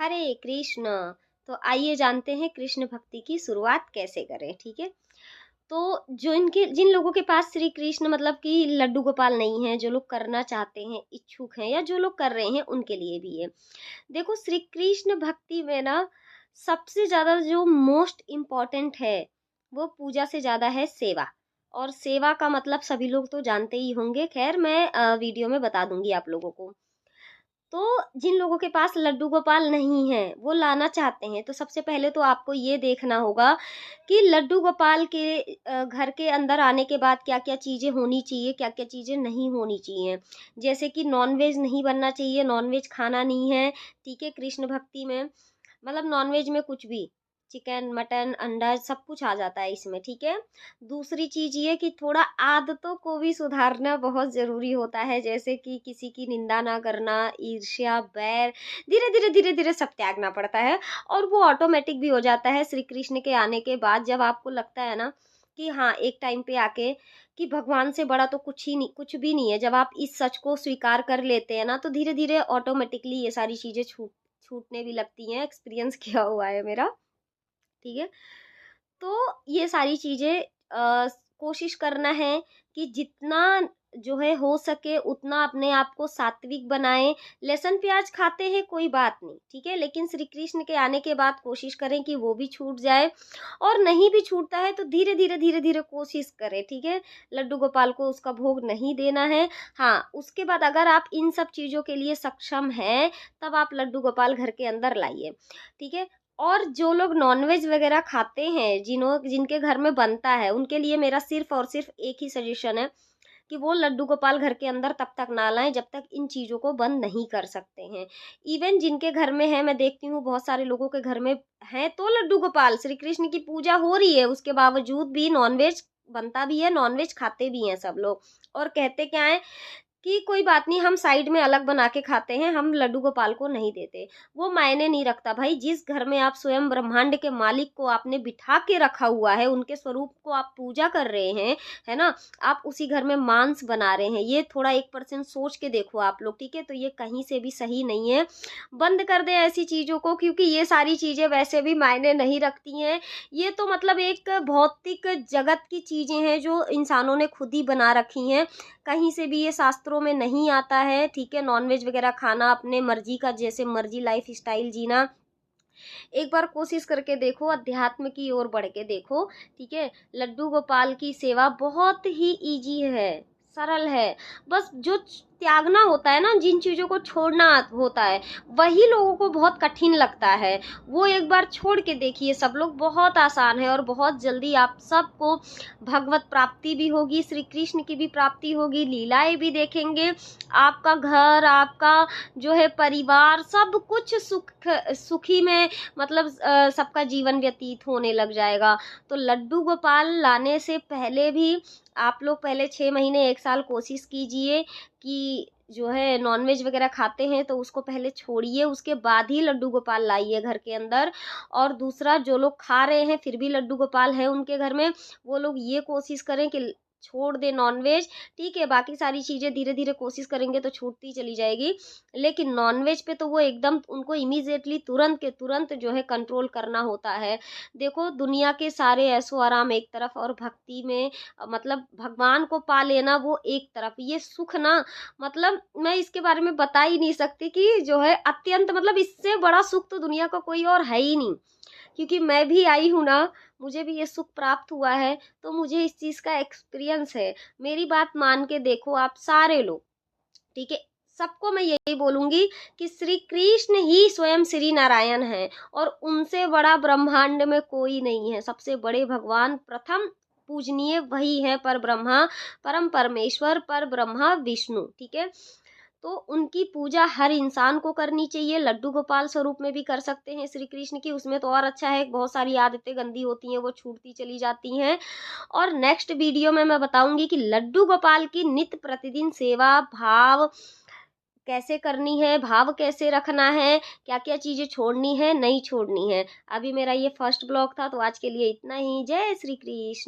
हरे कृष्ण। तो आइए जानते हैं कृष्ण भक्ति की शुरुआत कैसे करें। ठीक है, तो जिन लोगों के पास श्री कृष्ण मतलब कि लड्डू गोपाल नहीं है, जो लोग करना चाहते हैं, इच्छुक हैं या जो लोग कर रहे हैं, उनके लिए भी है। देखो, श्री कृष्ण भक्ति में ना सबसे ज्यादा जो मोस्ट इम्पॉर्टेंट है वो पूजा से ज्यादा है सेवा। और सेवा का मतलब सभी लोग तो जानते ही होंगे, खैर मैं वीडियो में बता दूंगी आप लोगों को। तो जिन लोगों के पास लड्डू गोपाल नहीं है, वो लाना चाहते हैं, तो सबसे पहले तो आपको ये देखना होगा कि लड्डू गोपाल के घर के अंदर आने के बाद क्या क्या चीज़ें होनी चाहिए, क्या क्या चीज़ें नहीं होनी चाहिए। जैसे कि नॉनवेज नहीं बनना चाहिए, नॉनवेज खाना नहीं है। ठीक है, कृष्ण भक्ति में मतलब नॉनवेज में कुछ भी, चिकन मटन अंडा सब कुछ आ जाता है इसमें। ठीक है, दूसरी चीज ये कि थोड़ा आदतों को भी सुधारना बहुत जरूरी होता है, जैसे कि किसी की निंदा ना करना, ईर्ष्या बैर, धीरे धीरे धीरे धीरे सब त्यागना पड़ता है। और वो ऑटोमेटिक भी हो जाता है श्री कृष्ण के आने के बाद, जब आपको लगता है ना कि हाँ एक टाइम पे आके कि भगवान से बड़ा तो कुछ ही नहीं, कुछ भी नहीं है। जब आप इस सच को स्वीकार कर लेते हैं ना, तो धीरे धीरे ऑटोमेटिकली ये सारी चीजें छूटने भी लगती हैं। एक्सपीरियंस किया हुआ है मेरा। ठीक है, तो ये सारी चीजें कोशिश करना है कि जितना जो है हो सके उतना अपने आप को सात्विक बनाएं। लहसुन प्याज खाते हैं कोई बात नहीं, ठीक है, लेकिन श्री कृष्ण के आने के बाद कोशिश करें कि वो भी छूट जाए। और नहीं भी छूटता है तो धीरे धीरे धीरे धीरे कोशिश करें। ठीक है, लड्डू गोपाल को उसका भोग नहीं देना है। हाँ, उसके बाद अगर आप इन सब चीजों के लिए सक्षम हैं, तब आप लड्डू गोपाल घर के अंदर लाइए। ठीक है, और जो लोग नॉनवेज वगैरह खाते हैं, जिनके घर में बनता है, उनके लिए मेरा सिर्फ और सिर्फ एक ही सजेशन है कि वो लड्डू गोपाल घर के अंदर तब तक ना लाएं जब तक इन चीज़ों को बंद नहीं कर सकते हैं। इवन जिनके घर में है, मैं देखती हूँ बहुत सारे लोगों के घर में है तो लड्डू गोपाल, श्री कृष्ण की पूजा हो रही है, उसके बावजूद भी नॉनवेज बनता भी है, नॉनवेज खाते भी हैं सब लोग। और कहते क्या है कि कोई बात नहीं, हम साइड में अलग बना के खाते हैं, हम लड्डू गोपाल को नहीं देते। वो मायने नहीं रखता भाई। जिस घर में आप स्वयं ब्रह्मांड के मालिक को आपने बिठा के रखा हुआ है, उनके स्वरूप को आप पूजा कर रहे हैं, है ना, आप उसी घर में मांस बना रहे हैं। ये थोड़ा 1% सोच के देखो आप लोग। ठीक है, तो ये कहीं से भी सही नहीं है। बंद कर दें ऐसी चीजों को, क्योंकि ये सारी चीजें वैसे भी मायने नहीं रखती हैं। ये तो मतलब एक भौतिक जगत की चीजें हैं जो इंसानों ने खुद ही बना रखी हैं, कहीं से भी ये शास्त्रों में नहीं आता है। ठीक है, नॉनवेज वगैरह खाना, अपने मर्जी का जैसे मर्जी लाइफ स्टाइल जीना, एक बार कोशिश करके देखो, अध्यात्म की ओर बढ़ के देखो। ठीक है, लड्डू गोपाल की सेवा बहुत ही इजी है, सरल है। बस जो त्यागना होता है ना, जिन चीजों को छोड़ना होता है, वही लोगों को बहुत कठिन लगता है। वो एक बार छोड़ के देखिए सब लोग, बहुत आसान है और बहुत जल्दी आप सबको भगवत प्राप्ति भी होगी, श्री कृष्ण की भी प्राप्ति होगी, लीलाएं भी देखेंगे। आपका घर, आपका जो है परिवार, सब कुछ सुखी में मतलब सबका जीवन व्यतीत होने लग जाएगा। तो लड्डू गोपाल लाने से पहले भी आप लोग पहले 6 महीने 1 साल कोशिश कीजिए कि जो है नॉनवेज वगैरह खाते हैं तो उसको पहले छोड़िए, उसके बाद ही लड्डू गोपाल लाइए घर के अंदर। और दूसरा, जो लोग खा रहे हैं फिर भी लड्डू गोपाल है उनके घर में, वो लोग ये कोशिश करें कि छोड़ दे नॉनवेज। ठीक है, बाकी सारी चीज़ें धीरे धीरे कोशिश करेंगे तो छूटती चली जाएगी, लेकिन नॉनवेज पे तो वो एकदम उनको इमीडिएटली तुरंत के तुरंत जो है कंट्रोल करना होता है। देखो, दुनिया के सारे ऐशो आराम एक तरफ और भक्ति में मतलब भगवान को पा लेना वो एक तरफ, ये सुख ना मतलब मैं इसके बारे में बता ही नहीं सकती कि जो है अत्यंत, मतलब इससे बड़ा सुख तो दुनिया का कोई और है ही नहीं। क्योंकि मैं भी आई हूँ ना, मुझे भी ये सुख प्राप्त हुआ है, तो मुझे इस चीज़ का एक्सपीरियंस है। मेरी बात मान के देखो आप सारे लोग। ठीक है, सबको मैं यही बोलूंगी कि श्री कृष्ण ही स्वयं श्री नारायण हैं और उनसे बड़ा ब्रह्मांड में कोई नहीं है। सबसे बड़े भगवान, प्रथम पूजनीय वही है, पर ब्रह्मा, परम परमेश्वर, पर ब्रह्मा विष्णु। ठीक है, तो उनकी पूजा हर इंसान को करनी चाहिए। लड्डू गोपाल स्वरूप में भी कर सकते हैं श्री कृष्ण की, उसमें तो और अच्छा है, बहुत सारी आदतें गंदी होती हैं वो छूटती चली जाती हैं। और नेक्स्ट वीडियो में मैं बताऊंगी कि लड्डू गोपाल की नित्य प्रतिदिन सेवा भाव कैसे करनी है, भाव कैसे रखना है, क्या क्या चीज़ें छोड़नी है नहीं छोड़नी है। अभी मेरा ये फर्स्ट ब्लॉग था, तो आज के लिए इतना ही। जय श्री कृष्ण।